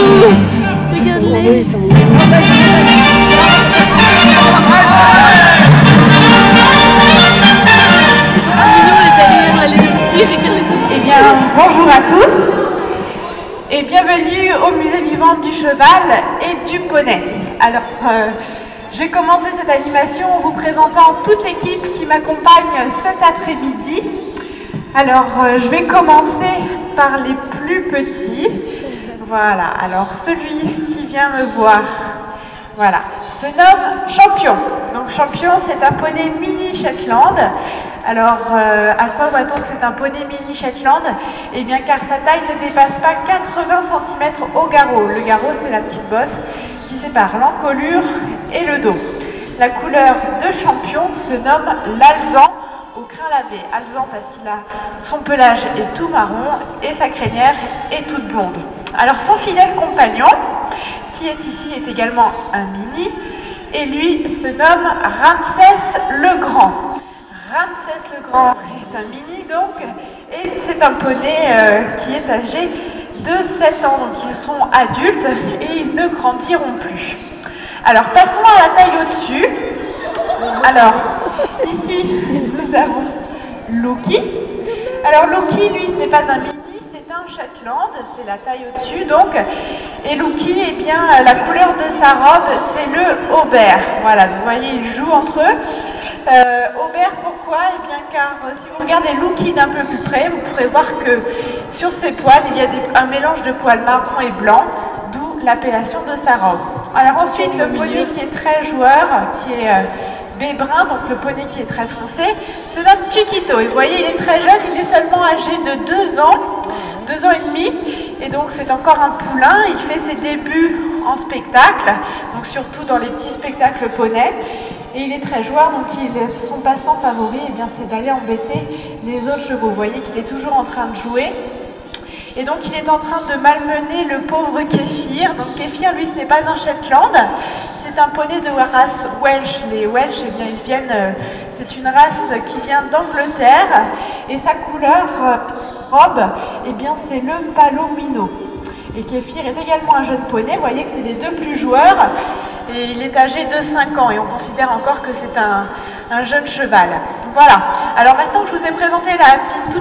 Regarde-les. Eh bien, bonjour à tous et bienvenue au Musée vivant du cheval et du poney. Alors, je vais commencer cette animation en vous présentant toute l'équipe qui m'accompagne cet après-midi. Alors, je vais commencer par les plus petits. Voilà, alors celui qui vient me voir, voilà, se nomme Champion. Donc Champion, c'est un poney mini Shetland. Alors, à quoi voit-on que c'est un poney mini Shetland? Eh bien, car sa taille ne dépasse pas 80 cm au garrot. Le garrot, c'est la petite bosse qui sépare l'encolure et le dos. La couleur de Champion se nomme l'alezan au crin lavé. Alezan parce qu'il a son pelage est tout marron et sa crinière est toute blonde. Alors, son fidèle compagnon, qui est ici, est également un mini, et lui se nomme Ramsès le Grand. Ramsès le Grand est un mini donc, et c'est un poney qui est âgé de 7 ans, donc ils sont adultes et ils ne grandiront plus. Alors passons à la taille au-dessus. Alors ici nous avons Loki. Alors Loki, lui, ce n'est pas un mini, c'est un Shetland, c'est la taille au-dessus donc. Et Loki, eh bien la couleur de sa robe, c'est le aubert. Voilà, vous voyez, ils jouent entre eux. Aubert, pourquoi? Eh bien car si vous regardez Loki d'un peu plus près, vous pourrez voir que sur ses poils, il y a un mélange de poils marron et blanc, d'où l'appellation de sa robe. Alors ensuite, le poney qui est très joueur, qui est baie-brun, donc le poney qui est très foncé, se nomme Chiquito. Et vous voyez, il est très jeune, il est seulement âgé de 2 ans, 2 ans et demi, et donc c'est encore un poulain. Il fait ses débuts en spectacle, donc surtout dans les petits spectacles poney. Et il est très joueur, donc son passe-temps favori, eh bien, c'est d'aller embêter les autres chevaux. Vous voyez qu'il est toujours en train de jouer. Et donc il est en train de malmener le pauvre Kéfir. Donc Kéfir, lui, ce n'est pas un Shetland, c'est un poney de race Welsh. Les Welsh, eh bien, ils viennent, c'est une race qui vient d'Angleterre, et sa couleur robe, eh bien, c'est le palomino. Et Kéfir est également un jeune poney. Vous voyez que c'est les deux plus joueurs. Et il est âgé de 5 ans et on considère encore que c'est un jeune cheval. Voilà. Alors maintenant que je vous ai présenté la petite toute